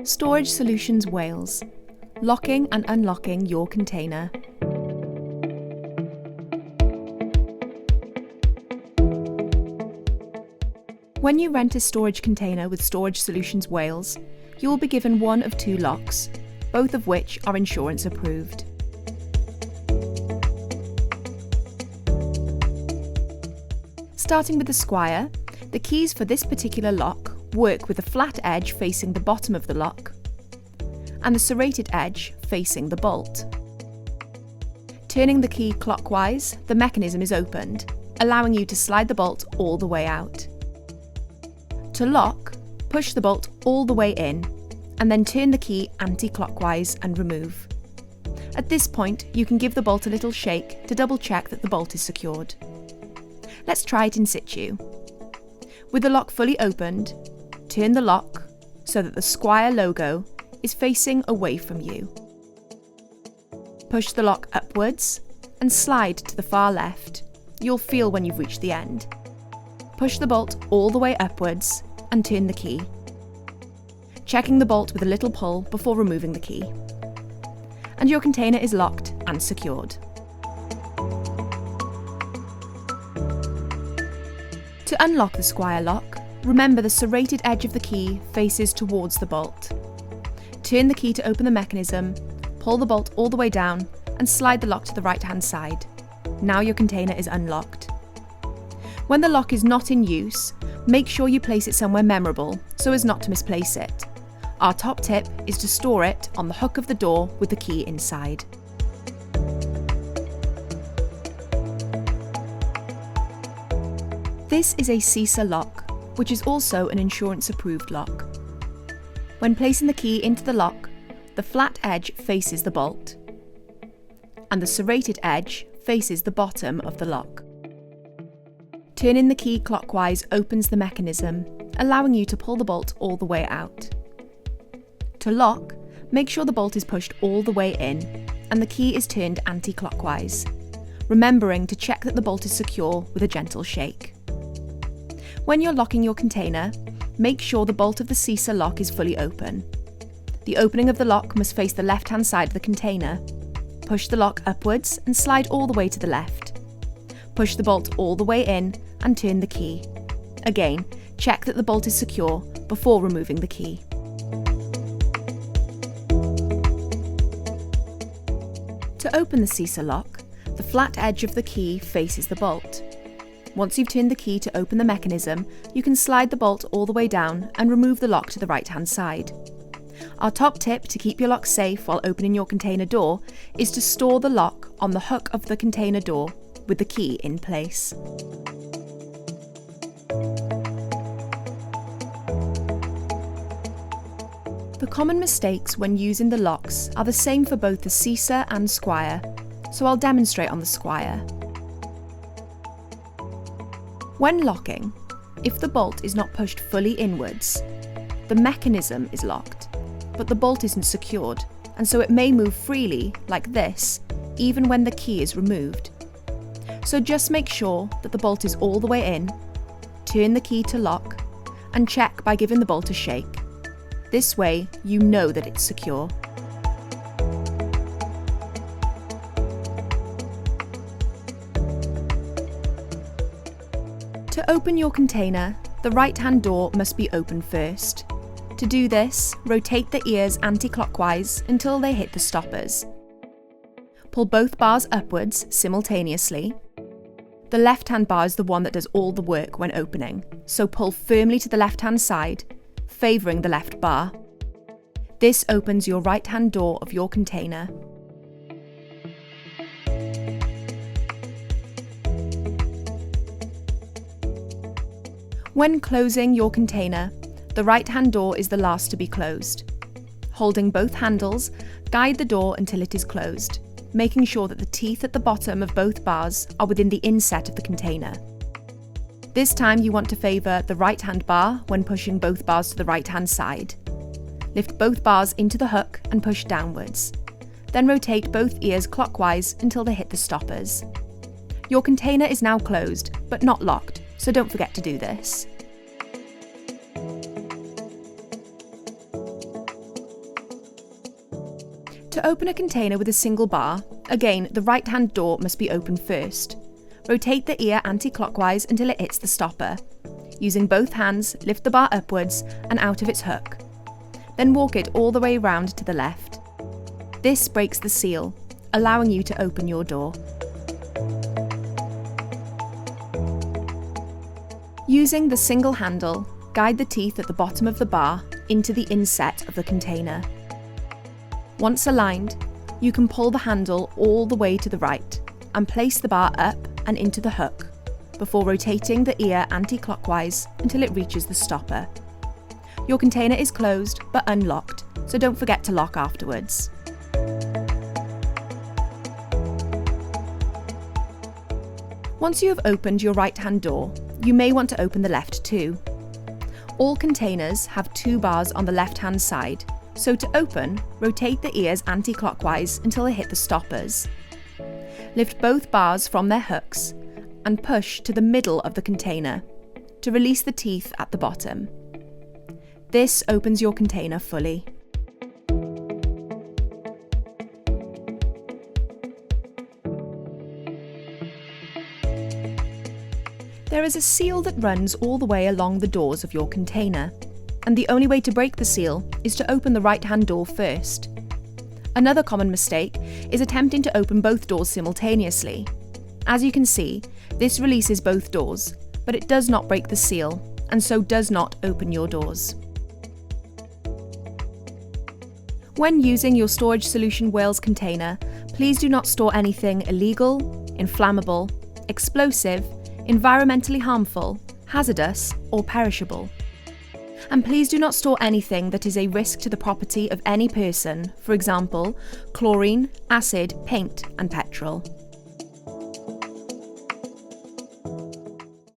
Storage Solutions Wales. Locking and unlocking your container. When you rent a storage container with Storage Solutions Wales, you will be given one of two locks, both of which are insurance approved. Starting with the Squire, the keys for this particular lock work with the flat edge facing the bottom of the lock and the serrated edge facing the bolt. Turning the key clockwise, the mechanism is opened, allowing you to slide the bolt all the way out. To lock, push the bolt all the way in and then turn the key anti-clockwise and remove. At this point, you can give the bolt a little shake to double check that the bolt is secured. Let's try it in situ. With the lock fully opened, turn the lock so that the Squire logo is facing away from you. Push the lock upwards and slide to the far left. You'll feel when you've reached the end. Push the bolt all the way upwards and turn the key, checking the bolt with a little pull before removing the key. And your container is locked and secured. To unlock the Squire lock, remember the serrated edge of the key faces towards the bolt. Turn the key to open the mechanism, pull the bolt all the way down and slide the lock to the right-hand side. Now your container is unlocked. When the lock is not in use, make sure you place it somewhere memorable so as not to misplace it. Our top tip is to store it on the hook of the door with the key inside. This is a CISA lock, which is also an insurance-approved lock. When placing the key into the lock, the flat edge faces the bolt, and the serrated edge faces the bottom of the lock. Turning the key clockwise opens the mechanism, allowing you to pull the bolt all the way out. To lock, make sure the bolt is pushed all the way in, and the key is turned anti-clockwise, remembering to check that the bolt is secure with a gentle shake. When you're locking your container, make sure the bolt of the CISA lock is fully open. The opening of the lock must face the left-hand side of the container. Push the lock upwards and slide all the way to the left. Push the bolt all the way in and turn the key. Again, check that the bolt is secure before removing the key. To open the CISA lock, the flat edge of the key faces the bolt. Once you've turned the key to open the mechanism, you can slide the bolt all the way down and remove the lock to the right-hand side. Our top tip to keep your lock safe while opening your container door is to store the lock on the hook of the container door with the key in place. The common mistakes when using the locks are the same for both the CISA and Squire, so I'll demonstrate on the Squire. When locking, if the bolt is not pushed fully inwards, the mechanism is locked, but the bolt isn't secured, and so it may move freely, like this, even when the key is removed. So just make sure that the bolt is all the way in, turn the key to lock, and check by giving the bolt a shake. This way, you know that it's secure. To open your container, the right-hand door must be open first. To do this, rotate the ears anti-clockwise until they hit the stoppers. Pull both bars upwards simultaneously. The left-hand bar is the one that does all the work when opening, so pull firmly to the left-hand side, favouring the left bar. This opens your right-hand door of your container. When closing your container, the right-hand door is the last to be closed. Holding both handles, guide the door until it is closed, making sure that the teeth at the bottom of both bars are within the inset of the container. This time you want to favour the right-hand bar when pushing both bars to the right-hand side. Lift both bars into the hook and push downwards. Then rotate both ears clockwise until they hit the stoppers. Your container is now closed, but not locked, so don't forget to do this. To open a container with a single bar, again, the right-hand door must be opened first. Rotate the ear anti-clockwise until it hits the stopper. Using both hands, lift the bar upwards and out of its hook. Then walk it all the way round to the left. This breaks the seal, allowing you to open your door. Using the single handle, guide the teeth at the bottom of the bar into the inset of the container. Once aligned, you can pull the handle all the way to the right and place the bar up and into the hook, before rotating the ear anti-clockwise until it reaches the stopper. Your container is closed but unlocked, so don't forget to lock afterwards. Once you have opened your right-hand door, you may want to open the left too. All containers have 2 bars on the left-hand side, so to open, rotate the ears anti-clockwise until they hit the stoppers. Lift both bars from their hooks and push to the middle of the container to release the teeth at the bottom. This opens your container fully. There is a seal that runs all the way along the doors of your container, and the only way to break the seal is to open the right-hand door first. Another common mistake is attempting to open both doors simultaneously. As you can see, this releases both doors, but it does not break the seal, and so does not open your doors. When using your storage solution Wales container, please do not store anything illegal, inflammable, explosive, environmentally harmful, hazardous, or perishable. And please do not store anything that is a risk to the property of any person, for example, chlorine, acid, paint, and petrol.